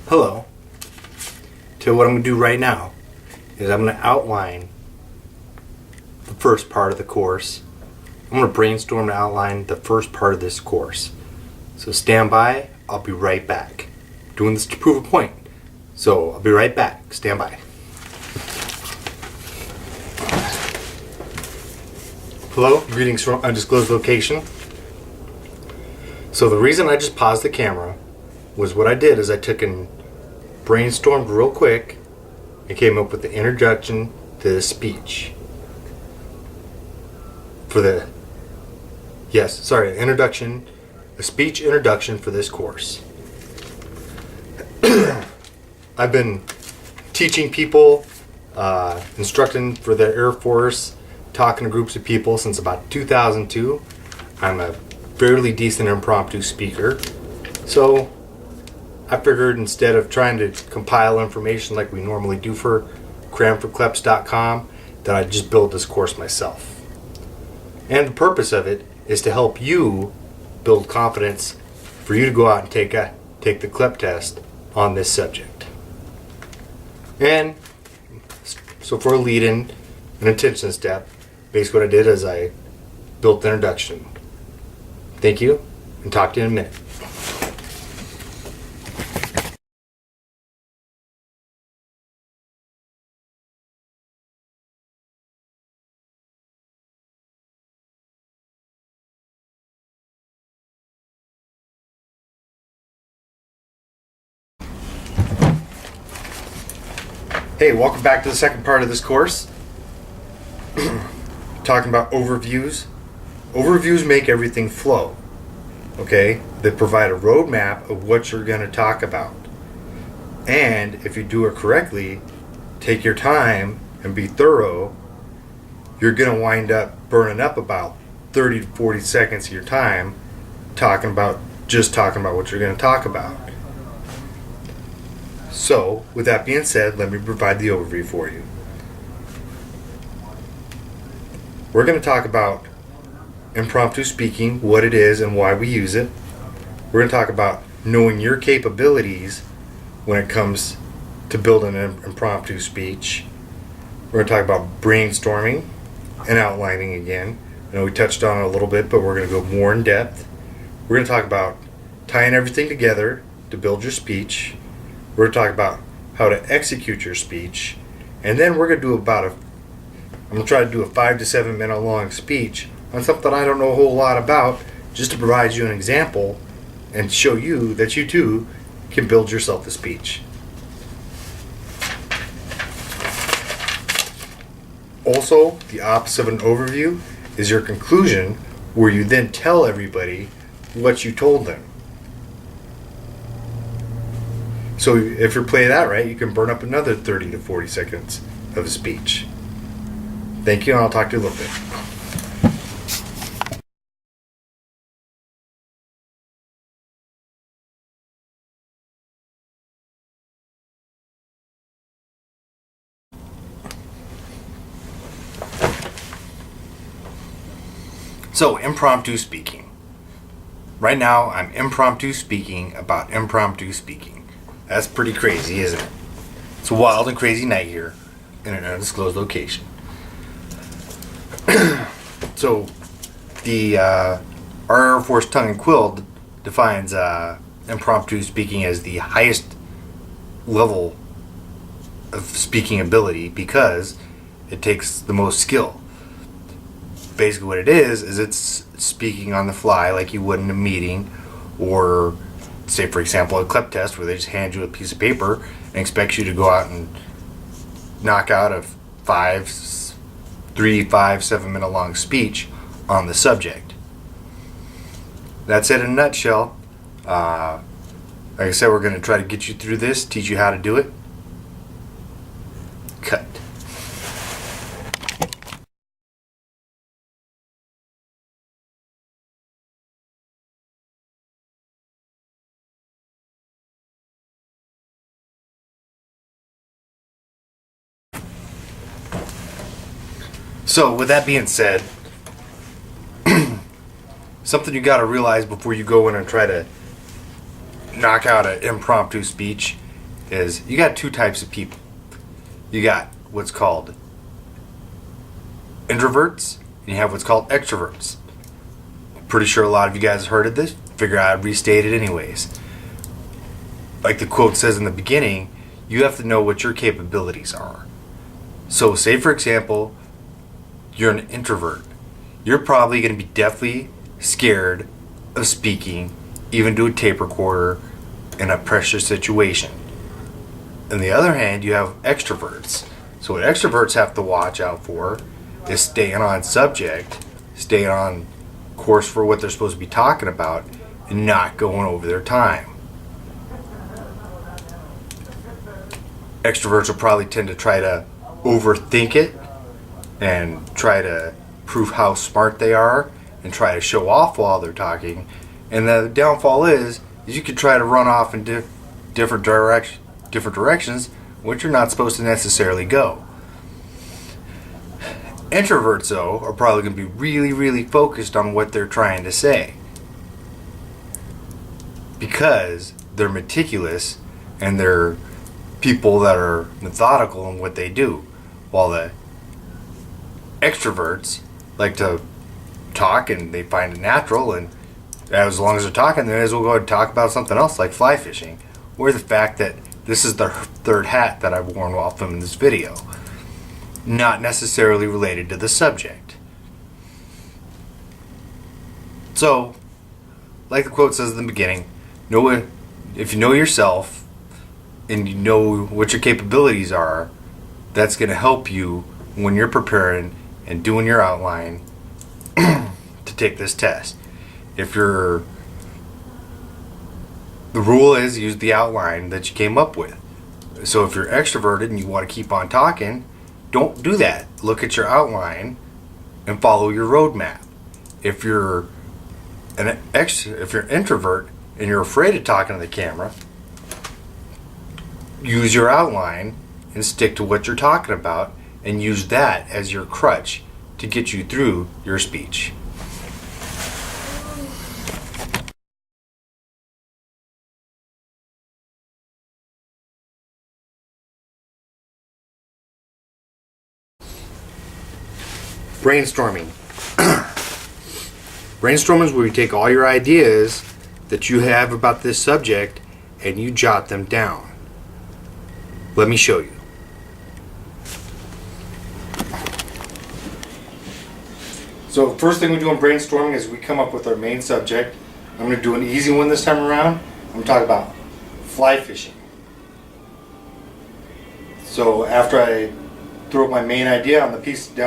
Hello. So what I'm going to do right now is I'm going to outline the first part of the course. I'm going to brainstorm to outline the first part of this course. So stand by. I'll be right back. Doing this to prove a point. So I'll be right back. Stand by. Hello. Greetings from undisclosed location. So the reason I just paused the camera was what I did is I took and brainstormed real quick and came up with the introduction to the speech. A speech introduction for this course. I've been teaching people, instructing for the Air Force, talking to groups of people since about 2002. I'm a fairly decent impromptu speaker. So I figured instead of trying to compile information like we normally do for cramforcleps.com, that I'd just build this course myself. And the purpose of it is to help you build confidence for you to go out and take the CLEP test on this subject. And so for a lead-in, an attention step, basically what I did is I built the introduction. Thank you, and talk to you in a minute. Hey, welcome back to the second part of this course. Talking about overviews. Overviews make everything flow. Okay? They provide a roadmap of what you're going to talk about. And if you do it correctly, take your time and be thorough, you're going to wind up burning up about 30 to 40 seconds of your time talking about what you're going to talk about. So, with that being said, let me provide the overview for you. We're going to talk about impromptu speaking, what it is and why we use it. We're going to talk about knowing your capabilities when it comes to building an impromptu speech. We're going to talk about brainstorming and outlining again. I know we touched on it a little bit, but we're going to go more in depth. We're going to talk about tying everything together to build your speech. We're going to talk about how to execute your speech. And then we're going to do I'm going to try to do a 5 to 7 minute long speech on something I don't know a whole lot about, just to provide you an example and show you that you too can build yourself a speech. Also, the opposite of an overview is your conclusion, where you then tell everybody what you told them. So if you play that right, you can burn up another 30 to 40 seconds of a speech. Thank you, and I'll talk to you a little bit. So, impromptu speaking. Right now, I'm impromptu speaking about impromptu speaking. That's pretty crazy, isn't it? It's a wild and crazy night here in an undisclosed location. So, our Air Force Tongue and Quill defines impromptu speaking as the highest level of speaking ability because it takes the most skill. Basically what it is it's speaking on the fly like you would in a meeting, or say for example a CLEP test where they just hand you a piece of paper and expect you to go out and knock out a 3, 5, 7 minute long speech on the subject. That's it in a nutshell. Like I said, we're going to try to get you through this, teach you how to do it. Cut. So, with that being said, something you got to realize before you go in and try to knock out an impromptu speech is you got two types of people. You got what's called introverts, and you have what's called extroverts. Pretty sure a lot of you guys have heard of this. Figure I'd restate it anyways. Like the quote says in the beginning, you have to know what your capabilities are. So say for example, you're an introvert. You're probably going to be deathly scared of speaking, even to a tape recorder in a pressure situation. On the other hand, you have extroverts. So what extroverts have to watch out for is staying on subject, staying on course for what they're supposed to be talking about, and not going over their time. Extroverts will probably tend to try to overthink it and try to prove how smart they are and try to show off while they're talking. And the downfall is you could try to run off in different directions, which you're not supposed to necessarily go. Introverts, though, are probably going to be really, really focused on what they're trying to say because they're meticulous and they're people that are methodical in what they do, while the extroverts like to talk and they find it natural, and as long as they're talking, they may as well go and talk about something else like fly fishing, or the fact that this is the third hat that I've worn while filming this video, not necessarily related to the subject. So, like the quote says in the beginning, if you know yourself and you know what your capabilities are, that's going to help you when you're preparing and doing your outline to take this test. The rule is use the outline that you came up with. So if you're extroverted and you want to keep on talking, don't do that. Look at your outline and follow your roadmap. If you're an introvert and you're afraid of talking to the camera, use your outline and stick to what you're talking about and use that as your crutch to get you through your speech. Brainstorming. Brainstorming is where you take all your ideas that you have about this subject and you jot them down. Let me show you. So first thing we do in brainstorming is we come up with our main subject. I'm going to do an easy one this time around. I'm going to talk about fly fishing. So after I throw my main idea down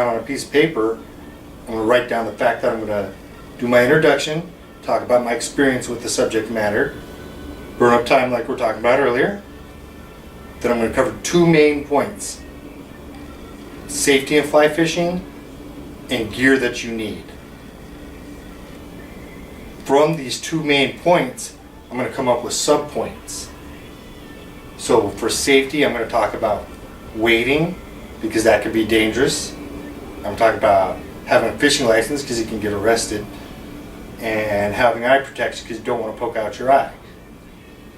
on a piece of paper, I'm going to write down the fact that I'm going to do my introduction, talk about my experience with the subject matter, burn up time like we're talking about earlier. Then I'm going to cover two main points: safety in fly fishing and gear that you need. From these two main points, I'm going to come up with subpoints. So for safety, I'm going to talk about wading, because that could be dangerous. I'm talking about having a fishing license because you can get arrested, and having eye protection because you don't want to poke out your eye.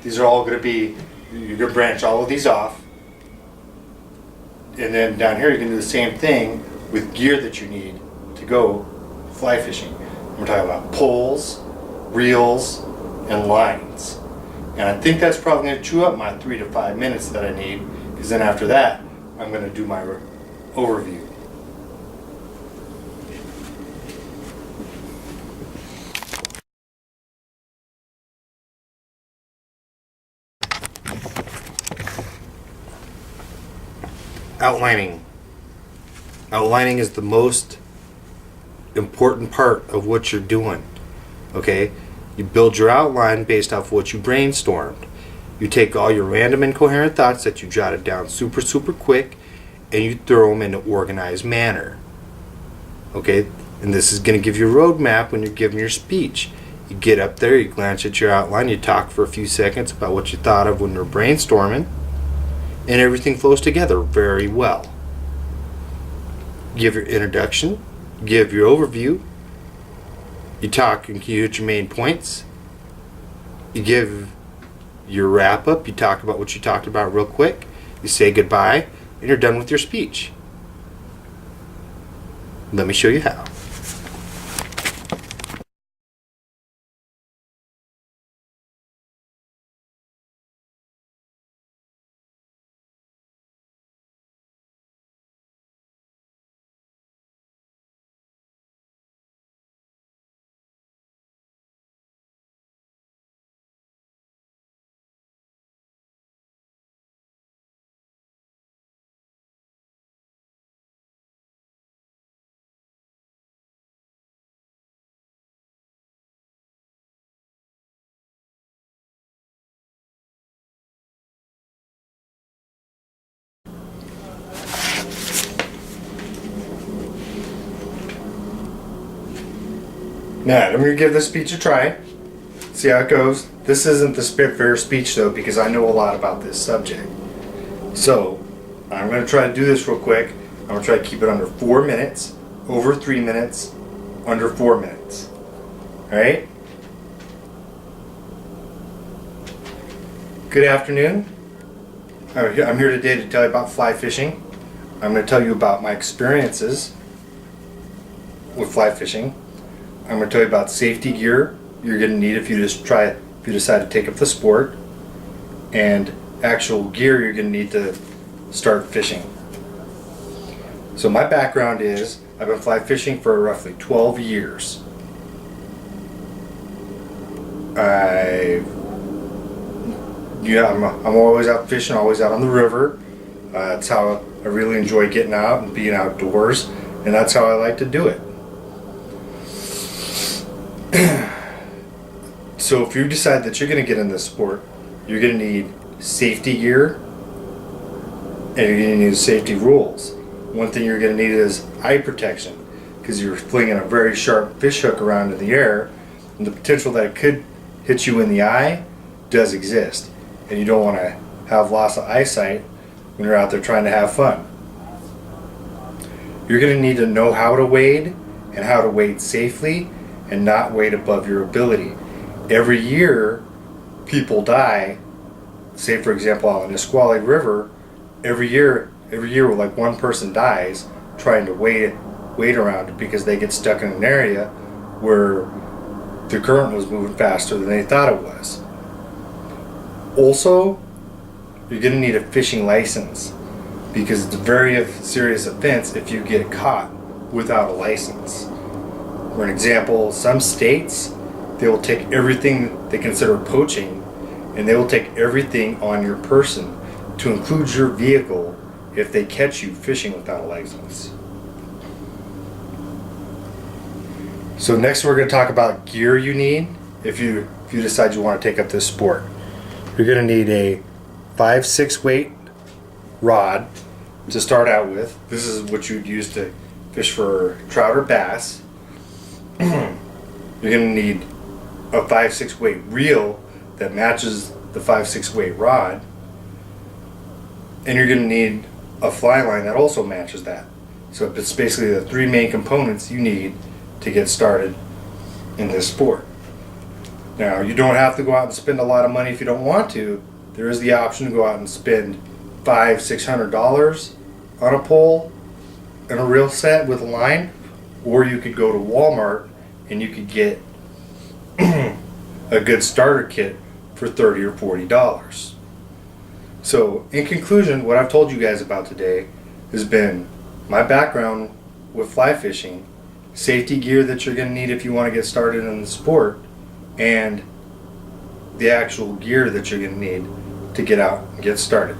These are all going to be, you're going to branch all of these off, and then down here you can do the same thing with gear that you need to go fly fishing. We're talking about poles, reels, and lines. And I think that's probably going to chew up my 3 to 5 minutes that I need, because then after that I'm going to do my overview. Outlining. Outlining is the most important part of what you're doing. Okay? You build your outline based off what you brainstormed. You take all your random incoherent thoughts that you jotted down super quick, and you throw them in an organized manner. Okay? And this is going to give you a roadmap when you're giving your speech. You get up there, you glance at your outline, you talk for a few seconds about what you thought of when you're brainstorming, and everything flows together very well. Give your introduction, give your overview, you talk and you hit your main points, you give your wrap up, you talk about what you talked about real quick, you say goodbye, and you're done with your speech. Let me show you how. Now, I'm going to give this speech a try. See how it goes. This isn't the Spitfire speech though, because I know a lot about this subject. So, I'm going to try to do this real quick. I'm going to try to keep it under 4 minutes, over 3 minutes, under 4 minutes. Alright? Good afternoon. I'm here today to tell you about fly fishing. I'm going to tell you about my experiences with fly fishing. I'm going to tell you about safety gear you're going to need if you decide to take up the sport, and actual gear you're going to need to start fishing. So my background is I've been fly fishing for roughly 12 years. I'm always out fishing, always out on the river. That's how I really enjoy getting out and being outdoors, and that's how I like to do it. So if you decide that you're going to get in this sport, you're going to need safety gear, and you're going to need safety rules. One thing you're going to need is eye protection, because you're flinging a very sharp fish hook around in the air, and the potential that it could hit you in the eye does exist, and you don't want to have loss of eyesight when you're out there trying to have fun. You're going to need to know how to wade and how to wade safely and not wade above your ability. Every year people die, say for example out in the Nisqually River, every year like one person dies trying to wade around because they get stuck in an area where the current was moving faster than they thought it was. Also, you're going to need a fishing license, because it's a very serious offense if you get caught without a license. For an example, some states, they will take everything they consider poaching, and they will take everything on your person, to include your vehicle, if they catch you fishing without a license. So next we're going to talk about gear you need if you decide you want to take up this sport. You're going to need a 5/6 weight rod to start out with. This is what you'd use to fish for trout or bass. You're going to need a 5/6 weight reel that matches the 5/6 weight rod, and you're going to need a fly line that also matches that. So it's basically the three main components you need to get started in this sport. Now, you don't have to go out and spend a lot of money if you don't want to. There is the option to go out and spend $500-$600 on a pole and a reel set with a line, or you could go to Walmart and you could get a good starter kit for $30 or $40. So, in conclusion, what I've told you guys about today has been my background with fly fishing, safety gear that you're going to need if you want to get started in the sport, and the actual gear that you're going to need to get out and get started.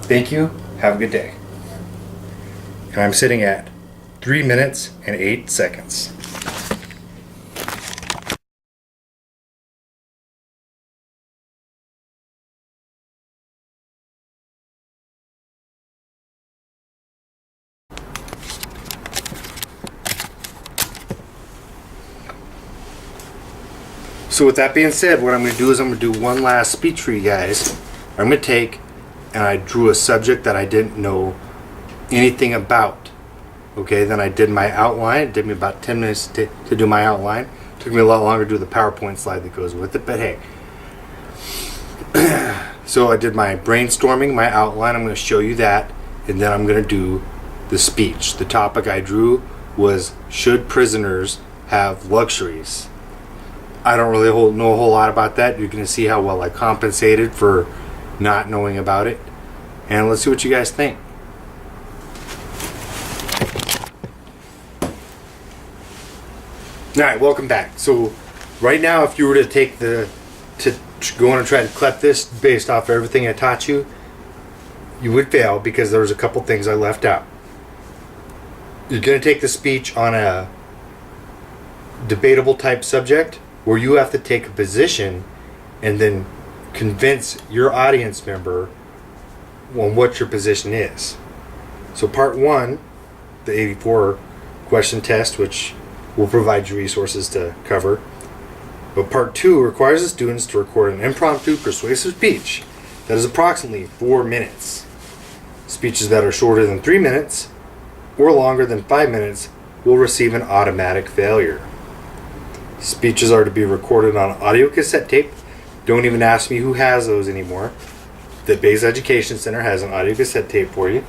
Thank you. Have a good day. And I'm sitting at 3 minutes and 8 seconds. So with that being said, what I'm going to do is I'm going to do one last speech for you guys. I'm going to take, and I drew a subject that I didn't know anything about. Okay, then I did my outline. It took me about 10 minutes to do my outline. It took me a lot longer to do the PowerPoint slide that goes with it, but hey. So I did my brainstorming, my outline. I'm going to show you that, and then I'm going to do the speech. The topic I drew was, should prisoners have luxuries? I don't really know a whole lot about that. You're going to see how well I compensated for not knowing about it. And let's see what you guys think. Alright, welcome back. So right now, if you were to go on and try to clip this based off of everything I taught you, you would fail because there was a couple things I left out. You're going to take the speech on a debatable type subject where you have to take a position and then convince your audience member on what your position is. So part 1, the 84 question test, which will provide you resources to cover. But part 2 requires the students to record an impromptu persuasive speech that is approximately 4 minutes. Speeches that are shorter than 3 minutes or longer than 5 minutes will receive an automatic failure. Speeches are to be recorded on audio cassette tape. Don't even ask me who has those anymore. The Bayes Education Center has an audio cassette tape for you.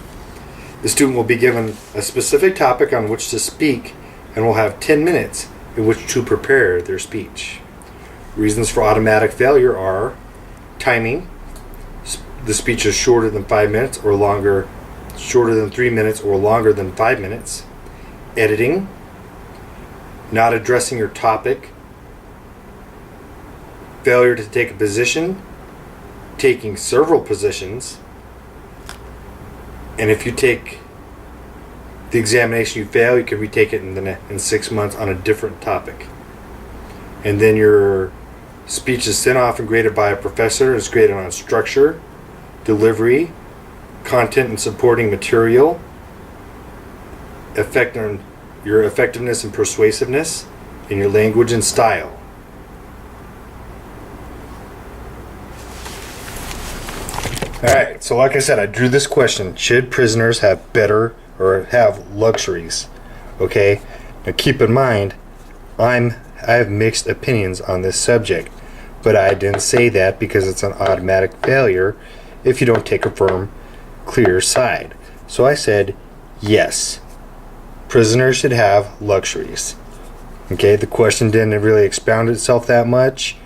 The student will be given a specific topic on which to speak and will have 10 minutes in which to prepare their speech. Reasons for automatic failure are timing, the speech is shorter than 5 minutes or longer, shorter than 3 minutes or longer than 5 minutes, editing, not addressing your topic, failure to take a position, taking several positions, and if you take the examination you fail, you can retake it in 6 months on a different topic. And then your speech is sent off and graded by a professor. It's graded on structure, delivery, content and supporting material, your effectiveness and persuasiveness, and your language and style. Alright, so like I said, I drew this question. Should prisoners have better or have luxuries? Okay, now keep in mind, I have mixed opinions on this subject, but I didn't say that because it's an automatic failure if you don't take a firm, clear side. So I said, yes, prisoners should have luxuries. Okay, the question didn't really expound itself that much,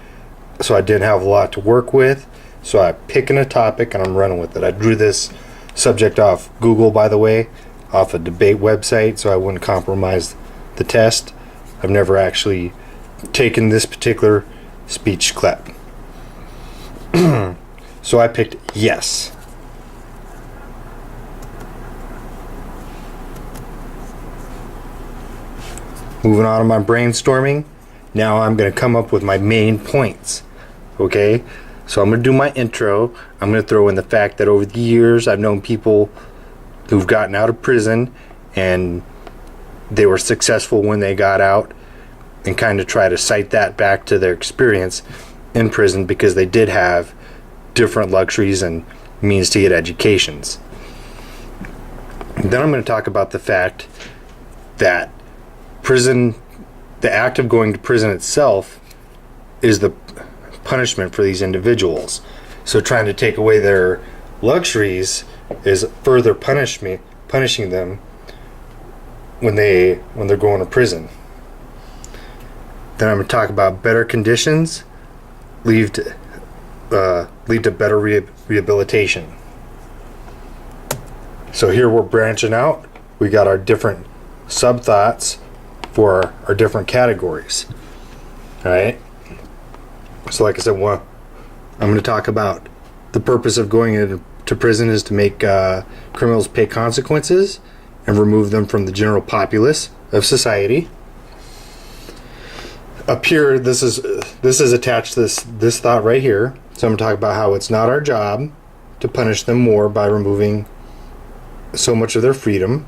so I didn't have a lot to work with. So I pick a topic and I'm running with it. I drew this subject off Google, by the way, off a debate website, so I wouldn't compromise the test. I've never actually taken this particular speech clip. So I picked yes. Moving on to my brainstorming. Now I'm going to come up with my main points. Okay? So I'm going to do my intro. I'm going to throw in the fact that over the years I've known people who've gotten out of prison and they were successful when they got out, and kind of try to cite that back to their experience in prison because they did have different luxuries and means to get educations. Then I'm going to talk about the fact that prison, the act of going to prison itself, is the punishment for these individuals. So trying to take away their luxuries is further punishing them when they're going to prison. Then I'm going to talk about better conditions lead to better rehabilitation. So here we're branching out. We got our different sub thoughts for our different categories. All right. So like I said, I'm going to talk about the purpose of going into prison is to make criminals pay consequences and remove them from the general populace of society. Up here, this is attached to this thought right here. So I'm going to talk about how it's not our job to punish them more by removing so much of their freedom.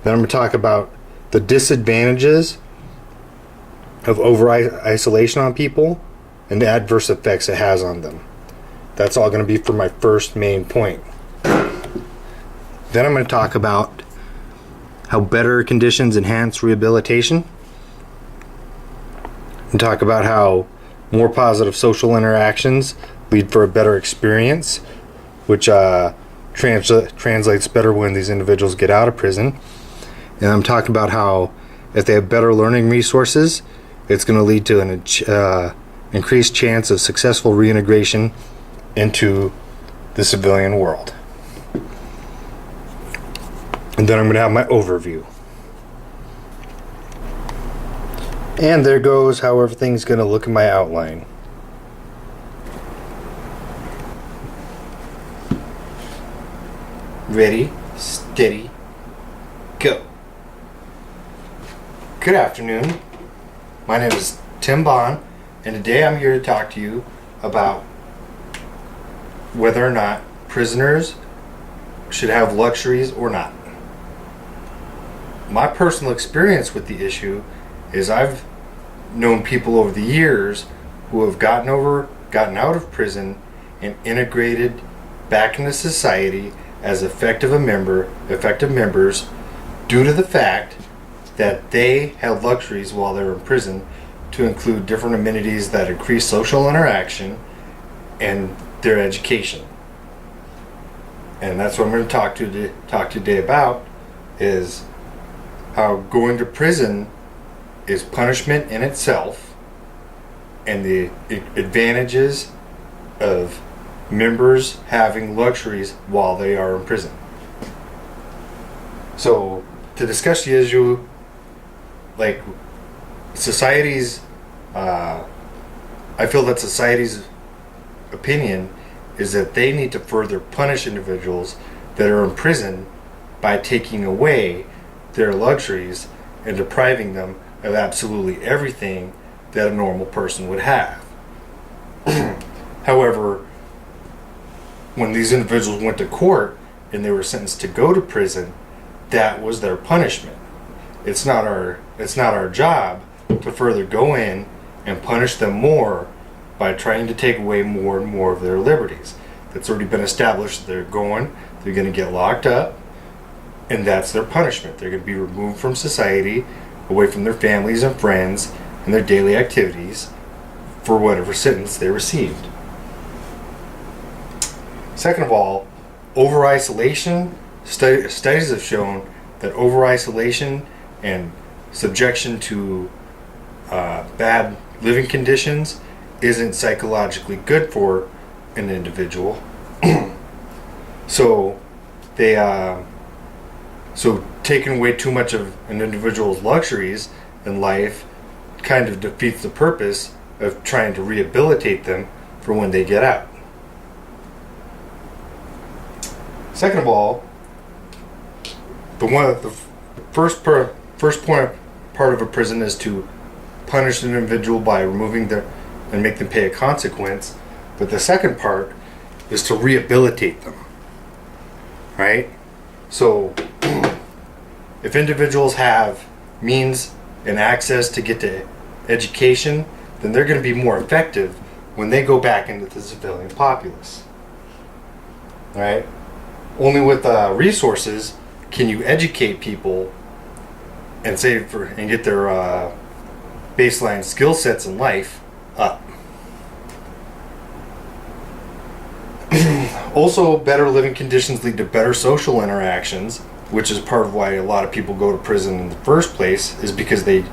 Then I'm going to talk about the disadvantages of over-isolation on people and the adverse effects it has on them. That's all going to be for my first main point. Then I'm going to talk about how better conditions enhance rehabilitation, and talk about how More positive social interactions lead for a better experience, which translates better when these individuals get out of prison. And I'm talking about how if they have better learning resources, it's going to lead to an increased chance of successful reintegration into the civilian world. And then I'm going to have my overview. And there goes how everything's going to look in my outline. Ready, steady, go. Good afternoon. My name is Tim Bond, and today I'm here to talk to you about whether or not prisoners should have luxuries or not. My personal experience with the issue is I've known people over the years who have gotten out of prison and integrated back into society as effective members due to the fact that they had luxuries while they were in prison, to include different amenities that increase social interaction and their education. And that's what I'm going to talk today about, is how going to prison is punishment in itself, and the advantages of members having luxuries while they are in prison. So, to discuss the issue, like society's, I feel that society's opinion is that they need to further punish individuals that are in prison by taking away their luxuries and depriving them of absolutely everything that a normal person would have. However, when these individuals went to court and they were sentenced to go to prison, that was their punishment. It's not our job to further go in and punish them more by trying to take away more and more of their liberties. That's already been established. They're going to get locked up, and that's their punishment. They're going to be removed from society, away from their families and friends and their daily activities for whatever sentence they received. Second of all, over-isolation. Studies have shown that over-isolation and subjection to bad living conditions isn't psychologically good for an individual. So taking away too much of an individual's luxuries in life kind of defeats the purpose of trying to rehabilitate them for when they get out. Second of all, the first part of a prison is to punish an individual by removing them and make them pay a consequence. But the second part is to rehabilitate them. Right? So, if individuals have means and access to get to education, then they're going to be more effective when they go back into the civilian populace. Right? Only with resources can you educate people and get their baseline skill sets in life up. Also, better living conditions lead to better social interactions, which is part of why a lot of people go to prison in the first place, is because they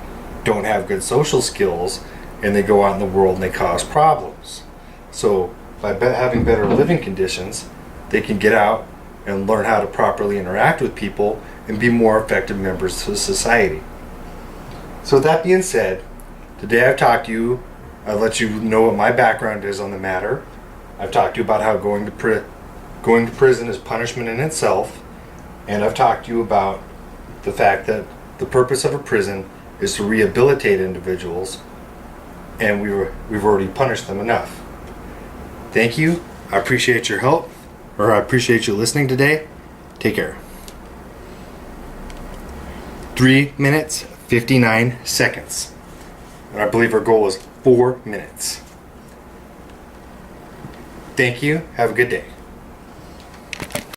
don't have good social skills and they go out in the world and they cause problems. So by having better living conditions, they can get out and learn how to properly interact with people and be more effective members of society. So with that being said, today I've talked to you, I've let you know what my background is on the matter. I've talked to you about how going to prison is punishment in itself, and I've talked to you about the fact that the purpose of a prison is to rehabilitate individuals, and we've already punished them enough. Thank you. I appreciate your help, or I appreciate you listening today. Take care. 3 minutes, 59 seconds. And I believe our goal is 4 minutes. Thank you. Have a good day.